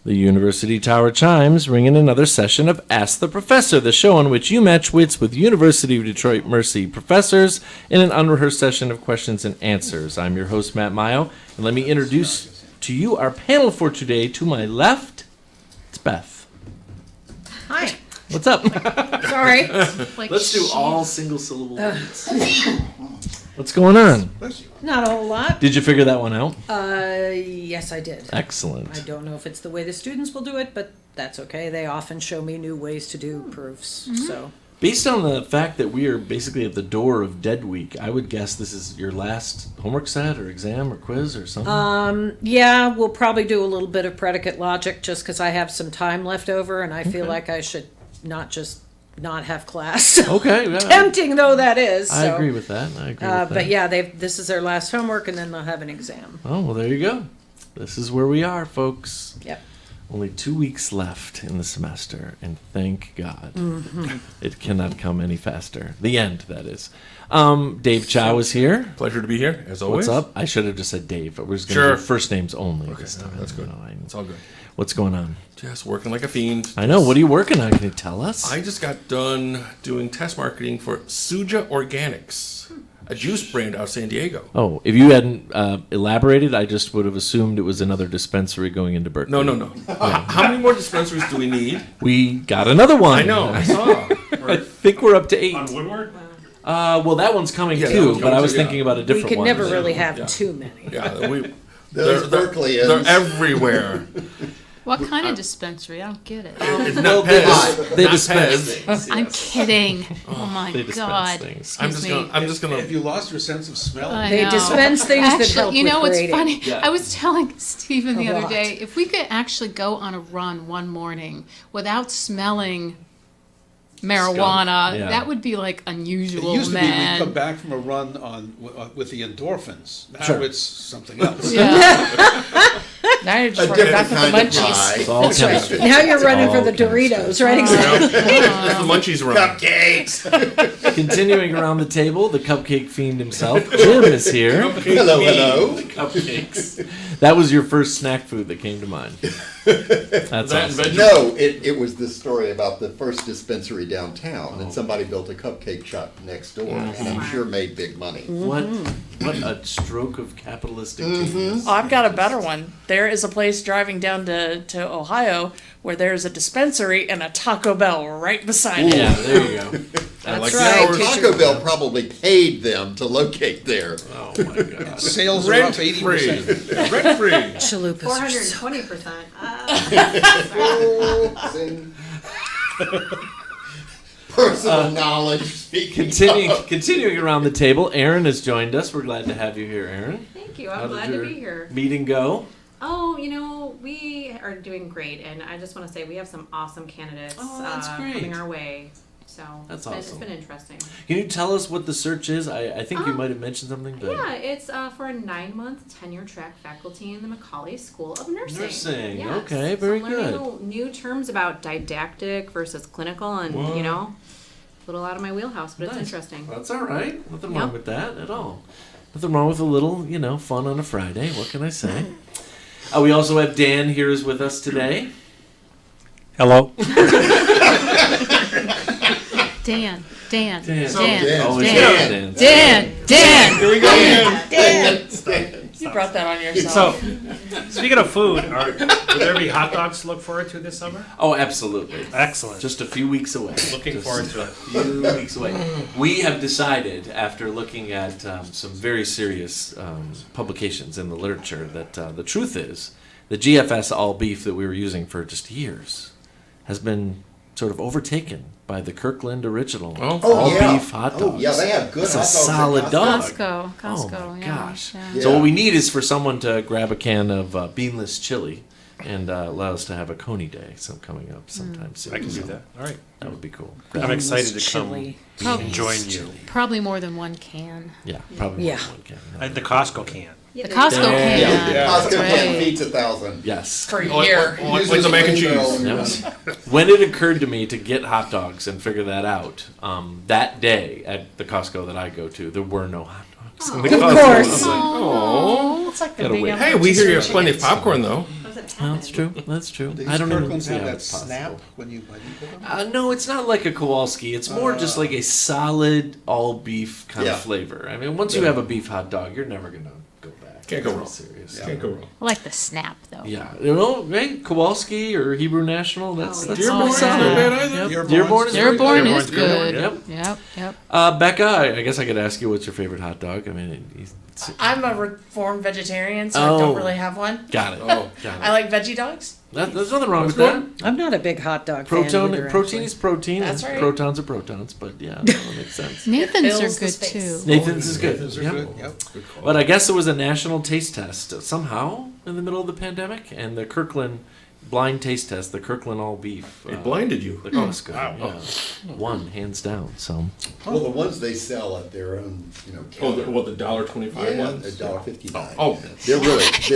The University Tower chimes ring in another session of Ask the Professor, the show on which you match wits with University of Detroit Mercy professors in an unrehearsed session of questions and answers. I'm your host, Matt Mayo, and let me introduce to you our panel for today. To my left, it's Beth. Hi. What's up? Sorry. Let's do all single syllable words. What's going on? Not a whole lot. Did you figure that one out? Yes, I did. Excellent. I don't know if it's the way the students will do it, but that's okay. They often show me new ways to do proofs. So, Based on the fact that we are basically at the door of Dead Week, I would guess this is your last homework set or exam or quiz or something. yeah, we'll probably do a little bit of predicate logic just because I have some time left over and I feel like I should not have class. Okay. Yeah, Tempting though that is. I So. agree with that. But yeah, this is their last homework and then they'll have an exam. Oh, well, there you go. This is where we are, folks. Yep. Only 2 weeks left in the semester, and thank God. It cannot come any faster. The end, that is. Dave Chow is here. Pleasure to be here, as always. What's up? I should have just said Dave, but we're just going to do first names only this time. That's good. You know, It's all good. What's going on? Just working like a fiend. I know. What are you working on? Can you tell us? I just got done doing test marketing for Suja Organics, a juice brand out of San Diego. Oh, if you hadn't elaborated, I just would have assumed it was another dispensary going into Berkeley. No. How many more dispensaries do we need? We got another one. I know, I saw. I think we're up to 8. On Woodward? Well, that one's coming Yeah, that too, one's but coming I was too, yeah. thining about a We different could one. never really have too many. Yeah, Those Berkeleyans. they're everywhere. What kind of dispensary? I don't get it. It's No, not they, Pez. they Not dispense Pez. things. I'm yes. kidding. Oh my They dispense God. things. I'm Excuse just me. gonna. Have you lost your sense of smell? I They know. dispense things that Actually, help you with know what's grading. funny? Yeah. I was telling Stephen the A other lot. day, if we could actually go on a run one morning without smelling marijuana, Yeah. that would be like It unusual, used to be we'd come man. back from a run on with the endorphins. Now Sure. it's something else. Yeah. Now you're A just running back different with the kind of munchies. It's all That's right. chemistry. Now you're It's running for all the chemistry. Doritos, right? Exactly. It's the munchies run. Cupcakes. Continuing around the table, the cupcake fiend himself, Jim, is here. Hello. Cupcakes. That was your first snack food that came to mind. That's That awesome. invention- No, it was the story about the first dispensary downtown, and somebody built a cupcake shop next door, and I'm sure made big money. What a stroke of capitalistic genius. Oh, I've got a better one. There is a place driving down to Ohio where there's a dispensary and a Taco Bell right beside it. Yeah, there you go. I like right. yours. Taco Bell probably paid them to locate there. Oh my God. Sales are up Rent free. 80%. Rent free. Chalupas are so 420%. Personal knowledge speaking. Continuing around the table, Aaron has joined us. We're glad to have you here, Aaron. Thank you. How I'm did glad to your be here. Meeting go? Oh, we are doing great, and I just want to say we have some awesome candidates Oh, that's great. coming our way. So That's it's awesome. been interesting. Can you tell us what the search is? I think you might have mentioned something, but Yeah, it's for a 9-month tenure track faculty in the Macaulay School of Nursing. Nursing, Yes. okay, very so I'm learning good. little new terms about didactic versus clinical, and a little out of my wheelhouse, but Nice. it's interesting. That's all right. Nothing Yep. wrong with that at all. Nothing wrong with a little, fun on a Friday. What can I say? We also have Dan here is with us today. Hello. Dan. Dan. Always Dan. Dan. Here we go again. You brought that on yourself. So, speaking of food, will there be hot dogs to look forward to this summer? Oh, absolutely. Excellent. Just a few weeks away. Looking Just forward to it. a few weeks away. We have decided, after looking at some very serious publications in the literature, that the truth is the GFS all beef that we were using for just years has been sort of overtaken by the Kirkland original Oh. all yeah. beef hot dogs. Oh, yeah, they have good That's hot a dogs at solid Costco. dog. Costco. Oh my yeah. gosh! Yeah. So what we need is for someone to grab a can of beanless chili and allow us to have a Coney Day coming up sometime soon. I can do So that. All right. That would be cool. I'm excited to come chili. and join you. Probably more than one can. Yeah, probably Yeah. more than one can. The Costco can. Yeah, The there you Costco go. can. Yeah, Costco That's can right. feeds 1,000. Yes. For a year. Like the mac and cheese. Yes. When it occurred to me to get hot dogs and figure that out, that day at the Costco that I go to, there were no hot dogs. in the Of Costco. course. I was like, Oh. It's like the Gotta big wait. emphasis Hey, we hear you have on plenty of chickens. popcorn though. Was it Well, that's true. That's true. These I don't even Kirklands see have how that it's possible. snap when you bite into them? No, it's not like a Kowalski. It's more just like a solid all beef kind Yeah. of flavor. I mean, once you have a beef hot dog, you're never gonna go back. Can't go That's wrong. Serious. Can't go wrong. I like the snap though. Yeah, right? Kowalski or Hebrew National. That's Dearborn's pretty not solid. bad either. Yep. Dearborn's Dearborn is very Dearborn good. is good. Yep. Yep. Becca, I guess I could ask you what's your favorite hot dog. I mean, I'm a reformed vegetarian, so I Oh. don't really have one. got it. Oh. Got I it. like veggie dogs. There's nothing wrong with That's that. I'm not a big hot dog fan Proton, either, protein actually. is protein. That's and right. Protons are protons, but yeah, that makes sense. Nathan's are fills the good space. too. Nathan's is good. Nathan's are Yep. good, yep. But I guess there was a national taste test somehow in the middle of the pandemic, and the Kirkland blind taste test, the Kirkland all beef. It blinded you. The Costco, yeah, won hands down. So Well, the ones they sell at their own, Oh, counter. the $1.25 Yeah, ones? $1.59. Oh, They're really, She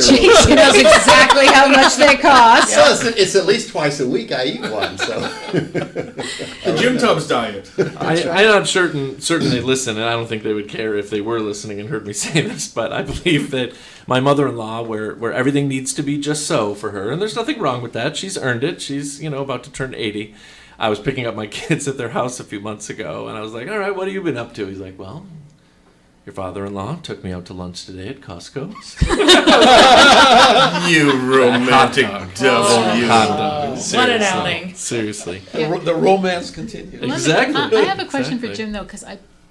knows exactly how much they cost. Well, it's at least twice a week I eat one, so. the Jim Tubbs diet. I'm not certain they listen, and I don't think they would care if they were listening and heard me say this. But I believe that my mother-in-law, where everything needs to be just so for her, and there's nothing wrong with that. She's earned it. She's about to turn 80. I was picking up my kids at their house a few months ago, and I was like, "All right, what have you been up to?" He's like, "Well, your father-in-law took me out to lunch today at Costco." You romantic devil, you. Hot dog. What an Seriously. outing. Seriously. The romance continues. Exactly. I have a question for Exactly. Jim though,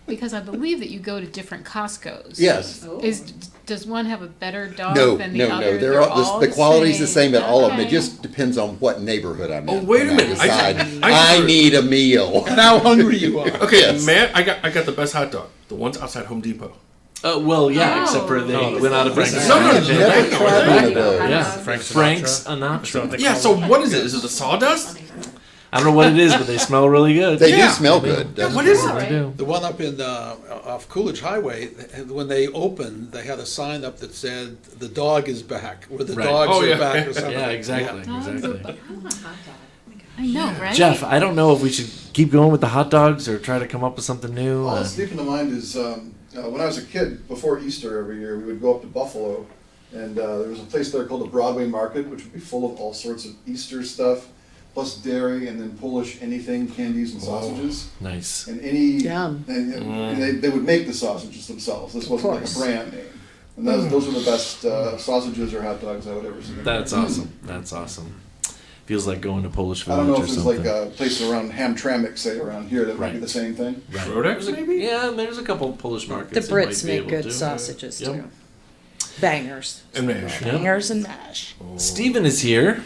because I believe that you go to different Costco's. Yes. Does one have a better dog No, than the no, other? no. They're all, the quality's the same at all of them. It Okay. just depends on what neighborhood I'm in. Oh, wait a when I minute. I- decide I- I need a meal. And how hungry you are. Okay, Yes. Matt, I got the best hot dog. The ones outside Home Depot. Well, yeah, Oh. except for they went out of business. No, no, I've never tried one of those. Yeah, Frank Frank's Sinatra. Sinatra. Yeah, so what is it? Is it the sawdust? I don't know what it is, but they smell really good. They Yeah. do smell good. Yeah, That's what true. is it? They do. The one up in off Coolidge Highway, when they opened, they had a sign up that said "The dog is back," or "The Right. dogs Oh, are yeah. back," or something. Yeah, exactly. Exactly. I know, right? Jeff, I don't know if we should keep going with the hot dogs or try to come up with something new. All that's deep in the mind is when I was a kid, before Easter every year, we would go up to Buffalo, and there was a place there called the Broadway Market, which would be full of all sorts of Easter stuff, plus dairy, and then Polish anything, candies and sausages, Nice. and any. Yum. And they would make the sausages themselves. This wasn't like a course. brand name. And those are the best sausages or hot dogs I would ever see. That's awesome. That's awesome. Feels like going to Polish I don't Village know or if there's something. like a place around Hamtramck, say, around here that might be Right. the same thing. Right. Rodex, maybe? Yeah, and there's a couple Polish markets. The that might Brits be make able good to. sausages Yep. too. Bangers. And mash. Yep. Hangers and mash. Stephen is here.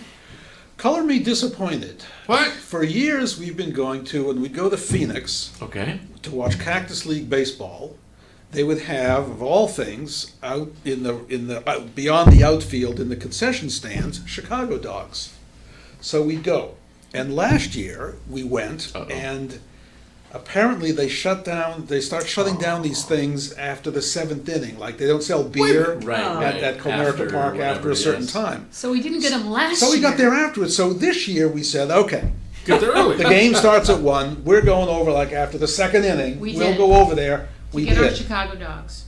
Color me disappointed. What? For years, we've been going to, when we'd go to Phoenix Okay. to watch Cactus League baseball, they would have, of all things, out in the out beyond the outfield in the concession stands, Chicago dogs. So we'd go. And last year we went, and apparently they start shutting down these things after the seventh inning. Like they don't sell beer Right, at right. that Comerica After Park whatever, after a certain yes. time. So we didn't get them last So we year. got there afterwards. So this year we said, okay, Get there early. the game starts at 1. We're going over like after the second inning. We We'll did. go over there. to We get our did. Chicago dogs.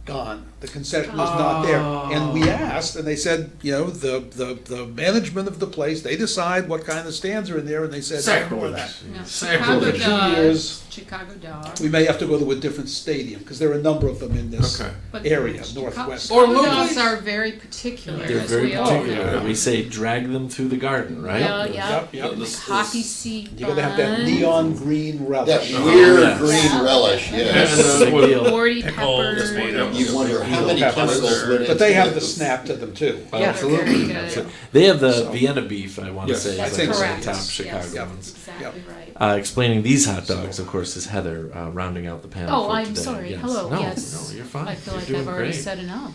Gone. The concession was not there. And we asked, and they said, the management of the place, they decide what kind of stands are in there, and they said, no more of that. Sacrilege. No, Sacrilege. Chicago dogs. years. Chicago dogs. We may have to go to a different stadium, because there are a number of them in this Okay. But area, Chicago- northwest. Or Chicago locally. dogs are very particular. They're as very we all particular. know. We say drag them through the garden, right? Yeah, yeah. Yep. Poppy seed You gotta have that bun, neon green That relish. weird Yes. green relish, yes. That's a big deal. 40 Pickles, peppers. tomatoes. You wonder how many Peppers. chemicals went into But they have it. the snap to them too. Yeah. Absolutely. Very good. They have the Vienna beef, I want to Yes. say. I is think like so. one of the top Yes. Chicago Yes. ones. Exactly right. Explaining these hot dogs, of course, is Heather rounding out the panel. Oh, for I'm today. sorry. Yes. Hello. No, Yes. no, you're fine. I feel You're like doing I've already great. said enough.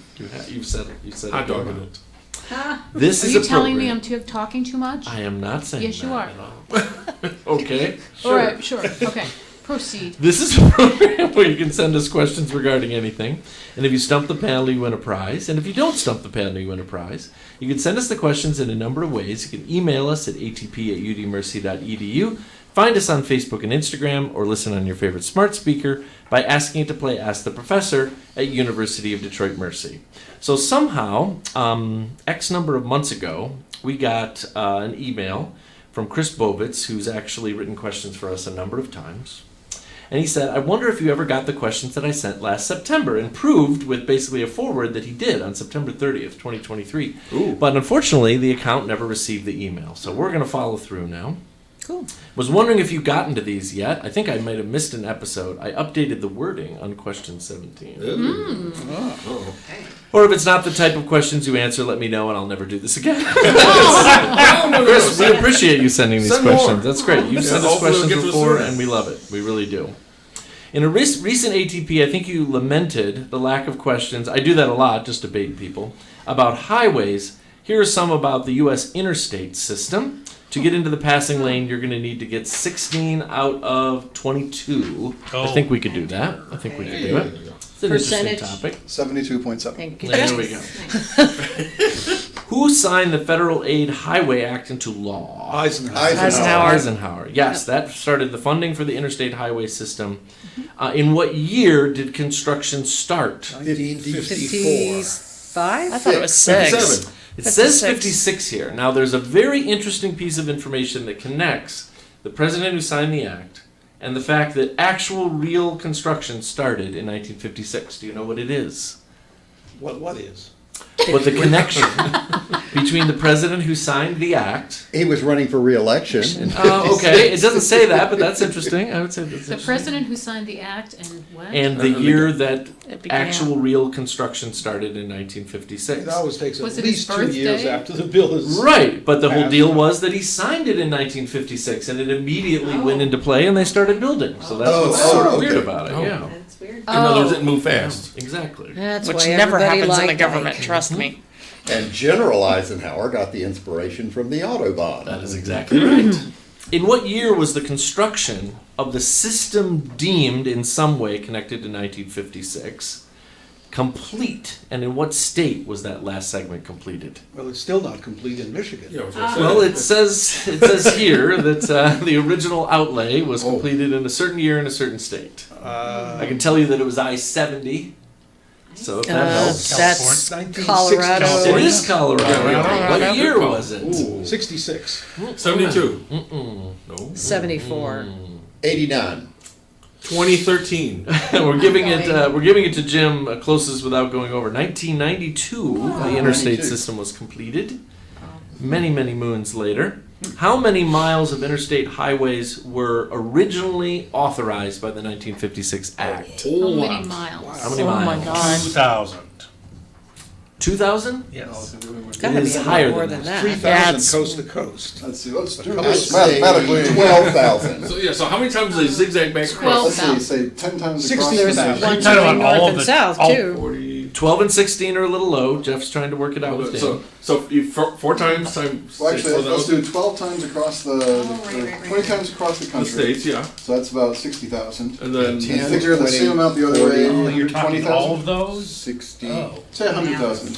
You've said it. Hot dog good. in it. This Are is you a telling me program- I'm talking too much? I am not saying Yes, you that are. at all. Okay. All right, sure. Okay, proceed. This is a program where you can send us questions regarding anything. And if you stump the panel, you win a prize. And if you don't stump the panel, you win a prize. You can send us the questions in a number of ways. You can email us at atp@udmercy.edu, Find us on Facebook and Instagram, or listen on your favorite smart speaker by asking it to play Ask the Professor at University of Detroit Mercy. So somehow, X number of months ago, we got an email from Chris Bovitz, who's actually written questions for us a number of times. And he said, I wonder if you ever got the questions that I sent last September, and proved with basically a forward that he did on September 30th, 2023. Ooh. But unfortunately, the account never received the email. So we're going to follow through now. Cool. Was wondering if you've gotten to these yet. I think I might have missed an episode. I updated the wording on question 17. Or if it's not the type of questions you answer, let me know and I'll never do this again. Chris, we appreciate you sending these Send questions. more. That's great. You've sent us hopefully we'll questions get to us before sooner. and we love it. We really do. In a recent ATP, I think you lamented the lack of questions. I do that a lot, just to bait people. About highways. Here are some about the U.S. interstate system. To get into the passing lane, you're going to need to get 16 out of 22. I think we could do that. I think we could do it. It's an Percentage. interesting topic. 72.7. Thank you. There we go. Who signed the Federal Aid Highway Act into law? Eisenhower. Eisenhower. Yes, that started the funding for the interstate highway system. In what year did construction start? 1954. 55? I thought it was 6. 57. It says 56. 56 here. Now, there's a very interesting piece of information that connects the president who signed the act and the fact that actual real construction started in 1956. Do you know what it is? What is? What the connection between the president who signed the act. He was running for re-election. Okay, it doesn't say that, but that's interesting. I would say that's The interesting. president who signed the act and what? And the year that It began. actual real construction started in 1956. It always takes Was at it his least 2 years birthday? after the bill is. Right, but the whole passed. deal was that he signed it in 1956, and it immediately went into play, and they started building. So that's what's sort of weird okay. about it. Oh. Yeah, That's weird. In other words, it moved fast. exactly. That's Which why never everybody happens in the liked government, Ike. trust me. And General Eisenhower got the inspiration from the Autobahn. That is exactly right. In what year was the construction of the system deemed in some way connected to 1956 complete, and in what state was that last segment completed? Well, it's still not complete in Michigan. Yeah, I was gonna say. Well, it says here that the original outlay was completed in a certain year in a certain state. I can tell you that it was I-70. So if that helps. That's 1960. Colorado. It is Colorado. Yeah. What year was it? Ooh. 66. 72. No. 74. 89. 2013. We're giving it to Jim closest without going over. 1992, the interstate 92. system was completed. Many moons later. How many miles of interstate highways were originally authorized by the 1956 Act? How many miles? How many Oh my miles? God. 2,000. 2,000? Yes. Gotta It is be a lot higher more than than that. that. 3,000 it's- coast to coast. Let's see, let's do I'd this say mathematically. 12,000. So yeah, so how many times do they zigzag back across? Let's see, say 10 times across 16,000. the There's nation. one talking going about all north of and the- south, all- too. 40. 12 and 16 are a little low. Jeff's trying to work it out with So, Dave. so you, four times times. Well, actually, say let's 4,000. do 12 times across the, right, 20 times across the The country. states, yeah. So that's about 60,000. And then And 10, figure the same 20, amount the other 40. way, Oh, you're talking all 20,000. of those? 60. Oh. Say 100,000.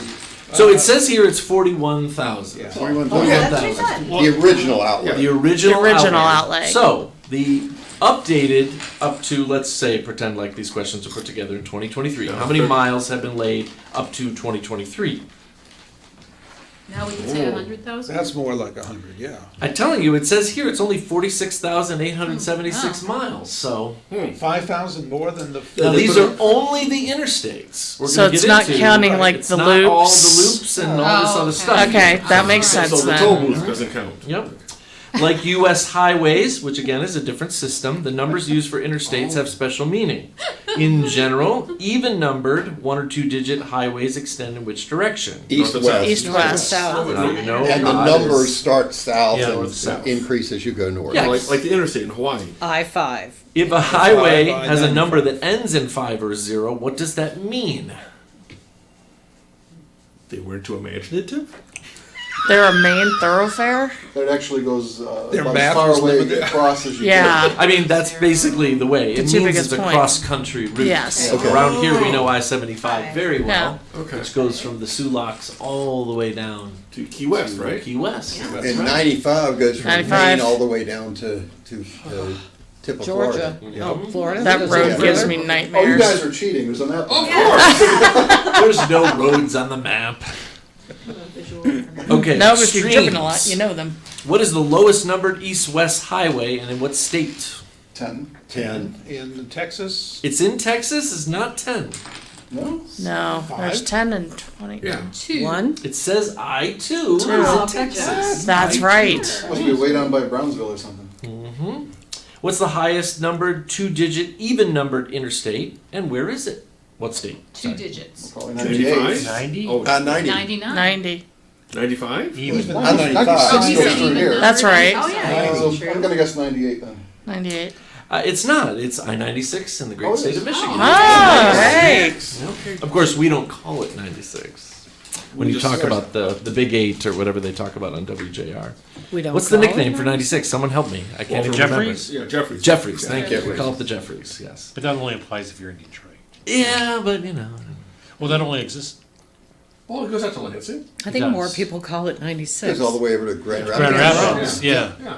So it says here it's 41,000. Yeah. 41,000. The original outlay. The original, The original outlay. So the updated up to, let's say, pretend like these questions are put together in 2023. How many miles have been laid up to 2023? Now we can say 100,000? That's more like 100, yeah. I'm telling you, it says here it's only 46,876 miles. So 5,000 more than the. now these are only the interstates. We're So gonna it's get not into, counting, like, it's the not all the loops. loops and all this Oh, other okay. stuff. Okay, that makes sense so the toll then. booth doesn't count. Yep. Like U.S. highways, which again is a different system, the numbers used for interstates have special meaning. In general, even numbered 1 or 2 digit highways extend in which direction? East, North and south. west. East, west. South. Now you know And the God numbers is- start south Yeah, and north, south. increase as you go north. Yeah. Like the interstate in Hawaii. I-5. If a highway Five, has a 9, number that ends in 5 or 0, what does that mean? They weren't too imaginative. They're a main thoroughfare. That actually goes Their about as math far was away limited. across as you Yeah. can. I mean, that's basically the way. It That's your means biggest it's a point. cross-country route. Yes. Okay. Around here, we know I-75 very well, Okay. which goes from the Sulaks all the way down To Key West, to right? Key West. That's And right. 95 goes from 95. Maine all the way down to tip of Georgia. Florida. Oh, Florida. That Is road it gives further? me Oh, you nightmares. guys are cheating. There's a map. There's no roads on the map. Okay. No, but if you've driven a lot, streams. you know them. What is the lowest numbered east-west highway, and in what state? 10. 10. In Texas, It's in Texas. It's not 10. No? No, there's 10 and 20. Yeah. One. It says I-2 is Two. in Texas. That's right. Must be way down by Brownsville or something. What's the highest numbered two-digit even-numbered interstate, and where is it? What state? Two Sorry. digits. Probably 98. 95? 90? Oh, 90. 99. 90. 95? Even. 96 Oh, he goes said through even here. number. That's right. Oh, yeah. So True. I'm gonna guess 98 then. 98. It's not. It's I-96 in the great Oh, it state is. of Michigan. Oh, hey. Okay. Of course, we don't call it 96. When We you just- talk about the Big 8 or whatever they talk about on WJR. We don't. What's the call it nickname for 96? 96? Someone help me. I can't even Jeffries? Yeah, Jeffries. remember. Jeffries, thank you. We Jeffries. call it the Jeffries, yes. But that only applies if you're in Detroit. Yeah, but you know. Well, that only exists. Well, it goes out to Lansing. I think It more does. people call it 96. Goes all the way over to Grand Rapids. Grand Yeah. Rapids, yeah. Yeah.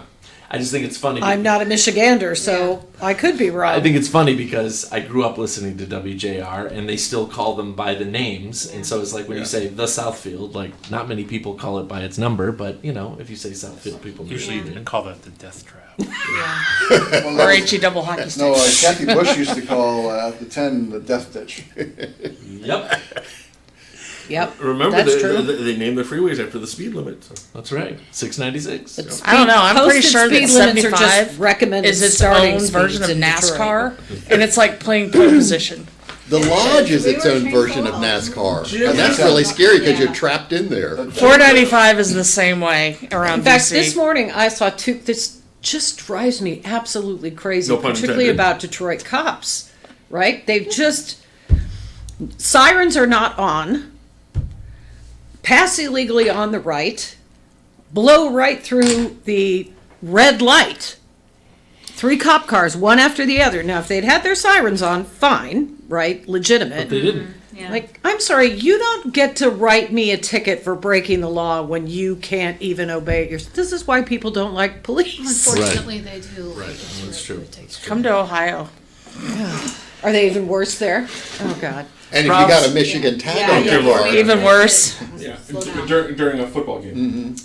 I just think it's funny. I'm not a Michigander, so I could be wrong. I think it's funny because I grew up listening to WJR and they still call them by the names. And so it's like when you say the Southfield, like not many people call it by its number, but you know, if you say Southfield, people know Usually what you they mean. call that the death trap. Or HE double hockey stick. No, Kathy Bush used to call the 10 the death ditch. Yep, Yep. Remember, That's they, true. they named the freeways after the speed limit. So. that's right. 696. It's I don't know. I'm pretty posted sure that speed limits are 75 just recommended is its starting own speeds version of in Detroit. NASCAR, and it's like playing pole position. The Lodge is its own version of NASCAR. And that's really scary because you're trapped in there. 495 is the same way around In fact, DC. this morning I saw two. This just drives me absolutely crazy, No pun particularly intended. about Detroit cops. Right? They've just sirens are not on. Pass illegally on the right, blow right through the red light. 3 cop cars, one after the other. Now, if they'd had their sirens on, fine, right? Legitimate. But they didn't. Yeah. Like, I'm sorry, you don't get to write me a ticket for breaking the law when you can't even obey it. This is why people don't like police. Unfortunately, they do. Right, that's true. Come to Ohio. Are they even worse there? Oh, God. And if you got a Michigan tag on your car. Even worse. Yeah, during a football game.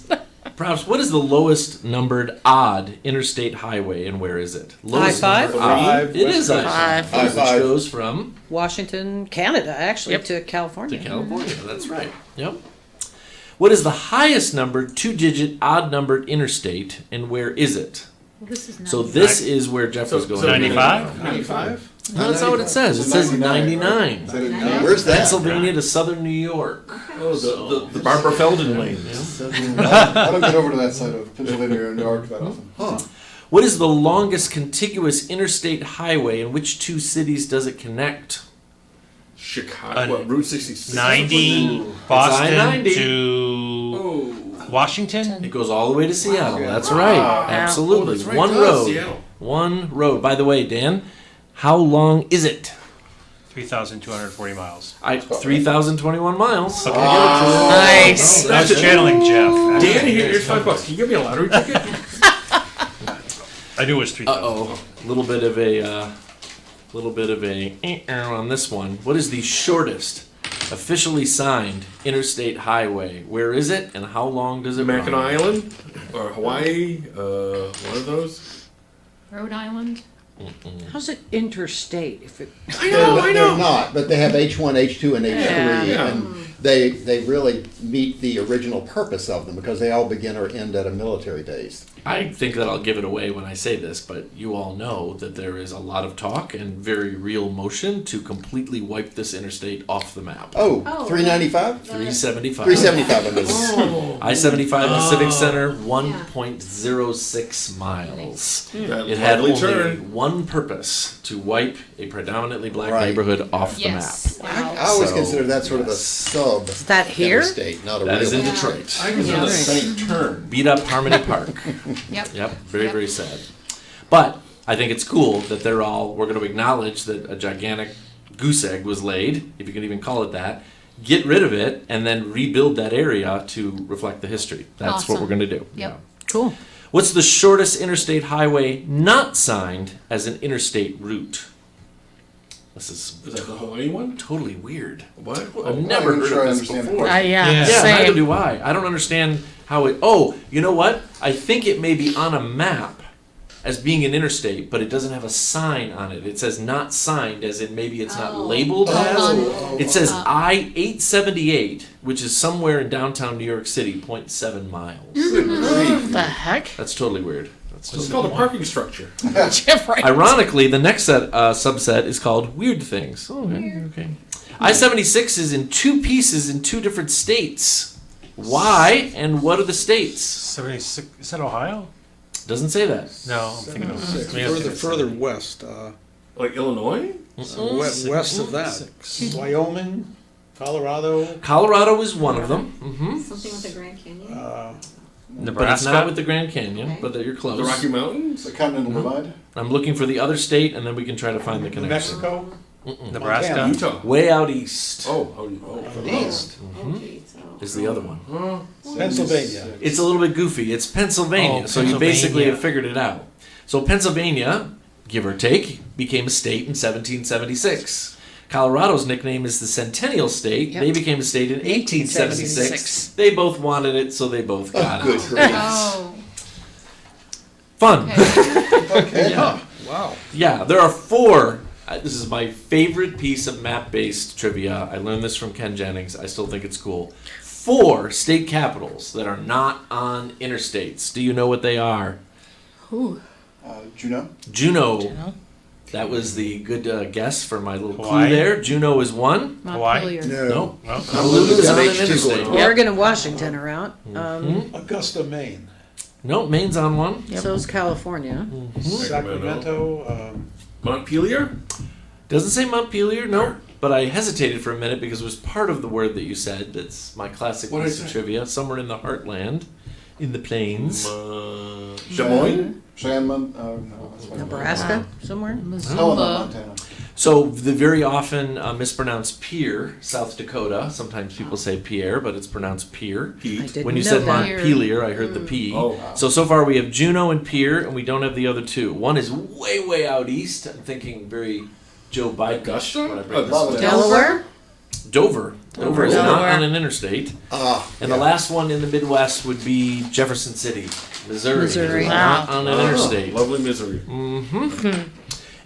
Perhaps, what is the lowest numbered odd interstate highway and where is it? Lowest I-5? numbered odd. It is Five. I-5, which I-5. goes from Washington, Canada, actually, Yep. to California. to California. That's right. Yep. What is the highest numbered two-digit odd numbered interstate and where is it? Well, this is So 99. this is where Jeff was going. 95? 95? No, that's not what it says. It says 99. Where's that? Pennsylvania to southern New York. Oh, the Barbara Feldon lane. I don't get over to that side of Pennsylvania or New York that often. What is the longest contiguous interstate highway and which two cities does it connect? Chicago, what, Route 66. 90, Boston I-90. to Oh, Washington? It goes all the way to Seattle. That's right. oh, Absolutely. that's right. One Oh, road. Seattle. One road. By the way, Dan, how long is it? 3,240 miles. 3,021 miles. Okay. Nice. I was channeling Jeff. Dan, here's $5. Can you give me a lottery ticket? I knew it was 3,000. Uh-oh. Little bit of a on this one. What is the shortest officially signed interstate highway? Where is it and how long does it American run? Island or Hawaii? One of those. Rhode Island. How's it interstate? If it, They're not, but they have H1, H2, and H3, Yeah. and they really meet the original purpose of them because they all begin or end at a military base. I think that I'll give it away when I say this, but you all know that there is a lot of talk and very real motion to completely wipe this interstate off the map. Oh, Oh, 395? 375. 375, I mean. I-75 in Civic Center, 1.06 miles. That It had lovely only turn. one purpose, to wipe a predominantly black Right. neighborhood off the Yes. map. I always So, consider that sort of a yes. sub Club that here? Interstate, not a That real is in interstate. Detroit. I consider the Saint Turn. Beat up Harmony Park. Yep. Yep, very, Yep. very sad. But I think it's cool that we're going to acknowledge that a gigantic goose egg was laid, if you can even call it that, get rid of it, and then rebuild that area to reflect the history. That's what Awesome. we're going to do. Yep. Cool. What's the shortest interstate highway not signed as an interstate route? This is Is that the Hawaii one? totally weird. What? I've never I'm not even heard sure I of this understand before. it. Yeah, Yeah, neither same. do I. I don't understand how it. Oh, you know what? I think it may be on a map as being an interstate, but it doesn't have a sign on it. It says not signed, as in maybe it's not labeled as. Oh. It says I-878, which is somewhere in downtown New York City, 0.7 miles. The heck? That's totally weird. That's It's totally called a parking structure. Yeah, right. Ironically, the next subset is called Weird Things. Oh, okay. I-76 is in two pieces in two different states. Why and what are the states? 76, is that Ohio? Doesn't say that. No, I'm thinking of Further west, Like Illinois? west of that. Wyoming, Colorado, Colorado is one of them. Something with the Grand Canyon. But it's Nebraska. not with the Grand Canyon, but you're close. The Rocky Mountains? The Continental Divide. I'm looking for the other state, and then we can try to find the New connection. Mexico, Nebraska. Utah. Way out east east, is the other one. Pennsylvania. It's a little bit goofy. It's Pennsylvania, Oh, so you basically Pennsylvania. have figured it out. So Pennsylvania, give or take, became a state in 1776. Colorado's nickname is the Centennial State. Yep. They became a state in 1876. 1876. They both wanted it, so they both got Good it. grief. Oh. Fun. Okay, wow. Yeah, there are four. This is my favorite piece of map-based trivia. I learned this from Ken Jennings. I still think it's cool. 4 state capitals that are not on interstates. Do you know what they are? Juneau. Juneau. That was the good guess for my little clue Hawaii? there. Juneau is one. Hawaii? Montpelier. No. Well, Honolulu is on an H2 interstate. going Oregon and Washington are out. Augusta, Maine. No, Maine's on one. So's California. Sacramento, Montpelier? Doesn't say Montpelier, no. But I hesitated for a minute because it was part of the word that you said. That's my classic What piece did I of say? trivia. Somewhere in the heartland, in the plains. Des Moines? Cheyenne, no, that's fine. Nebraska, somewhere. Helena, Missoula. Montana. So the very often mispronounced Pierre, South Dakota. Sometimes people say Pierre, but it's pronounced Pierre. I Pete. didn't When you know said that. Montpelier, I heard the P. Oh. So far we have Juneau and Pierre, and we don't have the other two. One is way, way out east. I'm thinking very Joe Biden. Augusta? when I bring this Augusta. up. Delaware? Dover. Dover is not Delaware. on an interstate. And the last one in the Midwest would be Jefferson City, Missouri. Missouri. Not on an interstate. Lovely misery.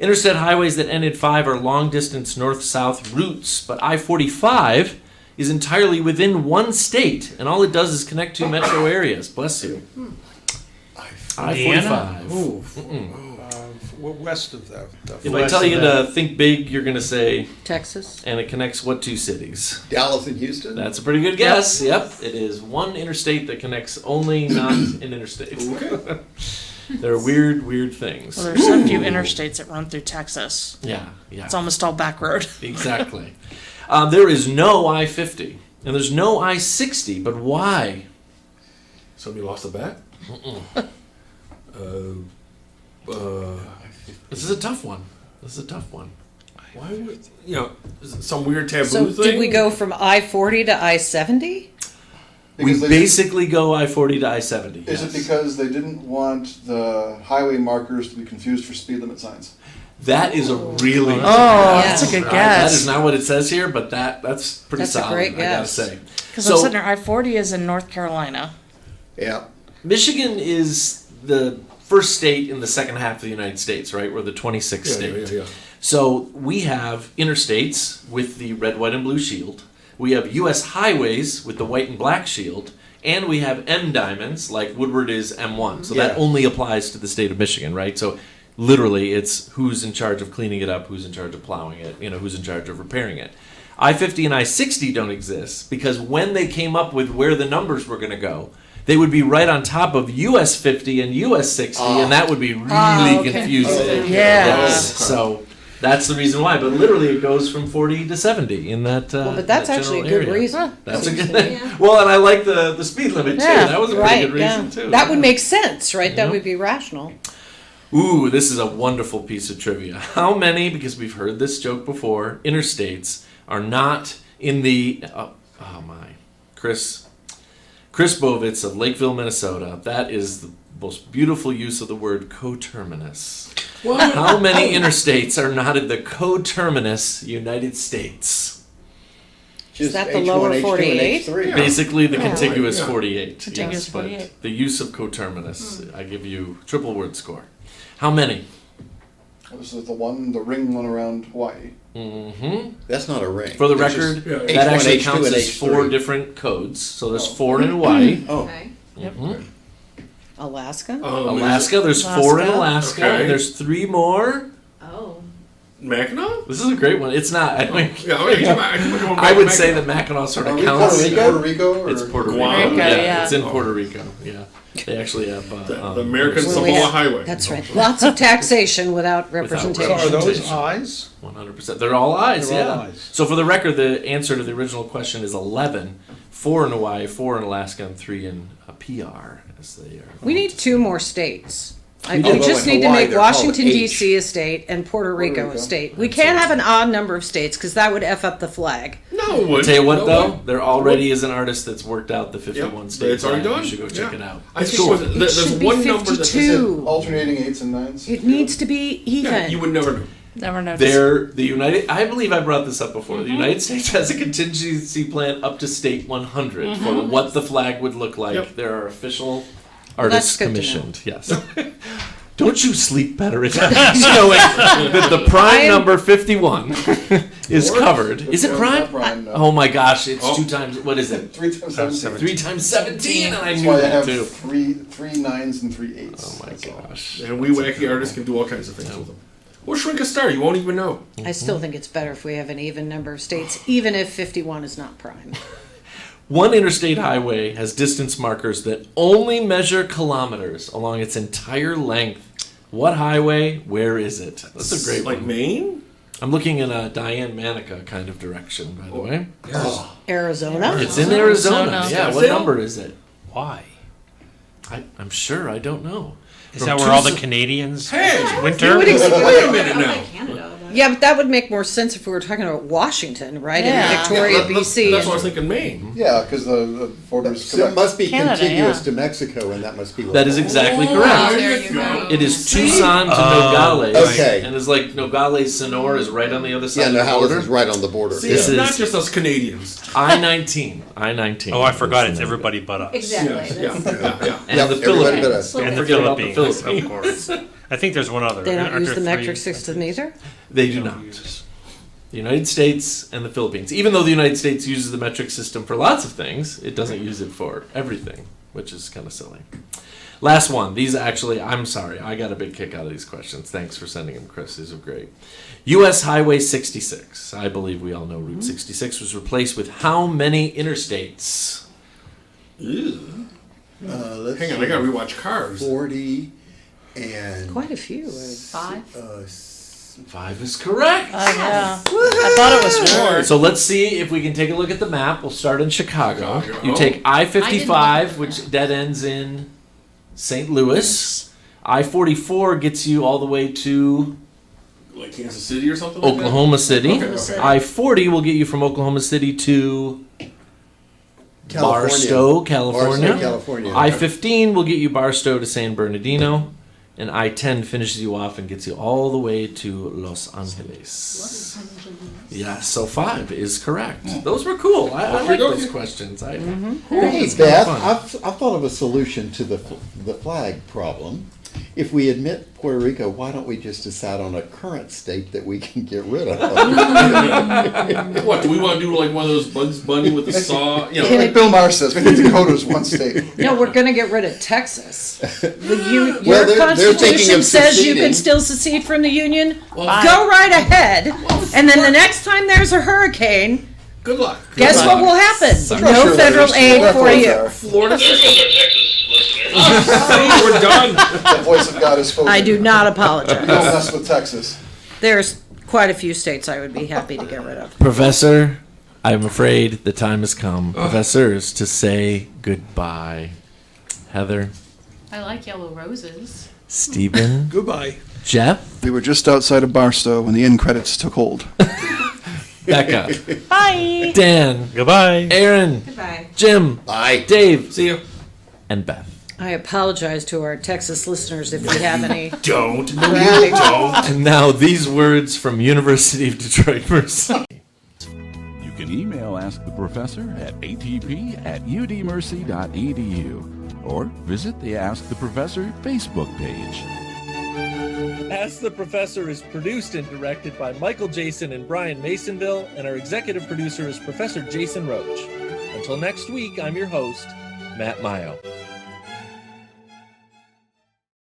Interstate highways that end at 5 are long-distance north-south routes, but I-45 is entirely within one state, and all it does is connect two metro areas. Bless you. I-45. Ooh. west of that. If I tell you to think big, you're going to say, Texas. and it connects what two cities? Dallas and Houston. That's a pretty good guess. Yep. It is one interstate that connects only not an interstate. Okay. They're weird, weird things. Well, there's a few interstates that run through Texas. Yeah, yeah. It's almost all back road. Exactly. There is no I-50, and there's no I-60, but why? Somebody lost a bet? This is a tough one. This is a tough one. Why would, you know, is it some weird taboo So thing? did we go from I-40 to I-70? We Because they- basically go I-40 to I-70. Is it because they didn't want the highway markers to be confused for speed limit signs? That is a really Oh, that's a good That guess. is not what it says here, but that's pretty That's a solid. great I gotta guess. say. Because I'm sitting there, I-40 is in North Carolina. Yeah. Michigan is the first state in the second half of the United States, right? We're the 26th state. Yeah. So we have interstates with the red, white, and blue shield. We have U.S. highways with the white and black shield. And we have M diamonds, like Woodward is M1. So that Yeah. only applies to the state of Michigan, right? So literally it's who's in charge of cleaning it up, who's in charge of plowing it, who's in charge of repairing it. I-50 and I-60 don't exist because when they came up with where the numbers were going to go, they would be right on top of US 50 and US 60, and that would be really confusing. Yeah. Yes. So That's the reason why. But literally, it goes from 40 to 70 in that. Well, but that's that actually a general good area. reason. That's a Seems good. to me, yeah. Well, and I like the speed limit too. Yeah, That was a pretty right, good reason yeah. too. That would make sense, right? That Yeah. would be rational. Ooh, this is a wonderful piece of trivia. How many, because we've heard this joke before, interstates are not in the, oh my, Chris Bovitz of Lakeville, Minnesota. That is the most beautiful use of the word coterminous. How many interstates are not in the coterminous United States? Just that the H1, lower H2, and 48? H3. Basically, the contiguous Yeah. 48. Contiguous yes, but 48. the use of coterminous, I give you triple word score. How many? This is the ring one around Hawaii. Mm-hmm. That's not a ring. For the It's record, just- that H1, actually H2, counts and as H3. 4 different codes. So there's 4 in Hawaii. Oh, Okay. Mhm. Alaska? Alaska, there's 4 in Alaska, Okay. and there's 3 more. Oh. Mackinac? This is a great one. It's not. I mean, Yeah, I mean, I would say that Mackinac sort Are of we counts. Puerto Rico? Or? It's Puerto Rico. Guam? Yeah, Yeah. it's in Puerto Rico. Yeah, they actually have the American Well, Samoa yeah, Highway. That's right. Lots of taxation without So representation. are those Representation. eyes? 100%. They're all eyes. They're yeah. all eyes. So for the record, the answer to the original question is 11. 4 in Hawaii, 4 in Alaska, and 3 in PR, as they are. We need 2 more states. We Although just in need to Hawaii, make they're called Washington, H. D.C. a state and Puerto Rico Rico. a state. We can't have an odd number of states because that would F up the flag. No, it wouldn't. Tell you what, No though, way. there already is an artist that's worked out the 51 Yep, state it's already plan. done. You should go check Yeah. it out. I think cool. there's should be one number that 52. Alternating 8s and 9s. It needs to be even. yeah, you would never know. Never noticed. The United, I believe I brought this up before. The United States has a contingency plan up to state 100 for what the flag would look like. Yep. There are official that's artists good to know. commissioned. Yes. Don't you sleep better at night knowing that the prime number 51 is covered? Is it It's prime? not prime, no. Oh my gosh, it's Oh. 2 times, what is it? 3 times 17. 3 times 17, and I That's knew why I that have too. three 9s and 3 8s. Oh my That's all. gosh. And we wacky artists can do all kinds of things with them. Or shrink a star, you won't even know. I still think it's better if we have an even number of states, even if 51 is not prime. One interstate highway has distance markers that only measure kilometers along its entire length. What highway? Where is it? That's a great Like one. Maine? I'm looking in a Diane Manica kind of direction, by the way. Arizona? It's in Arizona. Arizona. Yeah, what Scottsdale? number is it? Why? I'm sure. I don't know. Is From that where all the Tucson- Canadians Hey! winter? Wait a minute now. Canada. Yeah, but that would make more sense if we were talking about Washington, right? Yeah. And Victoria, That- BC. That's and- what I was thinking, Maine. Yeah, because the borders So it must be Canada, contiguous yeah. to Mexico, and that must be what That is exactly Oh, correct. there you go. It is Tucson to Nogales. okay. And it's like Nogales, Sonora is right on the other side Yeah, of no, the Howells border. is right on the border. See, This it's not is- just us Canadians. I-19. I-19. Oh, I forgot. is It's the name. everybody but us. Exactly. Yeah, That's- yeah. And Yep, the everybody but Philippines. us. Don't And the forget about the Philippines, Philippines. of course. I think there's one other. They don't Aren't use there the three? metric system either? They do not. The United States and the Philippines. Even though the United States uses the metric system for lots of things, it doesn't use it for everything, which is kind of silly. Last one. These actually, I'm sorry, I got a big kick out of these questions. Thanks for sending them, Chris. These are great. U.S. Highway 66. I believe we all know Route 66 was replaced with how many interstates? Let's Hang on, see. I gotta rewatch Cars. 40 and Quite a few. 5. 5 is correct. Yeah. I thought it was 4. So let's see if we can take a look at the map. We'll start in Chicago. Chicago. You take I didn't I-55, look which dead ends in St. Louis. I-44 gets you all the way to Like Kansas City or something like Oklahoma City. Okay. I-40 will get you from Oklahoma City to California. Barstow, California. Barstow, California. I-15 will get you Barstow to San Bernardino. And I-10 finishes you off and gets you all the way to Los Angeles. Yeah, so 5 is correct. Those were cool. I like those questions. Hey, It's kinda Beth, fun. I've thought of a solution to the flag problem. If we admit Puerto Rico, why don't we just decide on a current state that we can get rid of? that. What, do we want to do like one of those Bugs Bunny with the saw? You know, Like Bill Maher says, we think Dakota's one state. No, we're going to get rid of Texas. Your Well, they're thinking constitution of says you can seceding. still secede from the union. Well, Go right ahead. And then the next time there's a hurricane, good luck. guess what will happen? I'm not No sure federal there's- aid there for probably you. are. Florida. There goes our Texas listeners. We're done. The voice of God is spoken. I do not Don't apologize. mess with Texas. There's quite a few states I would be happy to get rid of. Professor, I'm afraid the time has come, professors, to say goodbye. Heather, I like yellow roses. Stephen, Goodbye. Jeff, We were just outside of Barstow when the end credits took hold. Becca, Bye. Dan, Goodbye. Aaron, Goodbye. Jim, Bye. Dave, See you. and Beth. I apologize to our Texas listeners if we have any. Don't. Graphic- And now these words from University of Detroit Mercy. You can email Ask the Professor at atp@udmercy.edu or visit the Ask the Professor Facebook page. Ask the Professor is produced and directed by Michael Jason and Brian Masonville, and our executive producer is Professor Jason Roach. Until next week, I'm your host, Matt Mayo.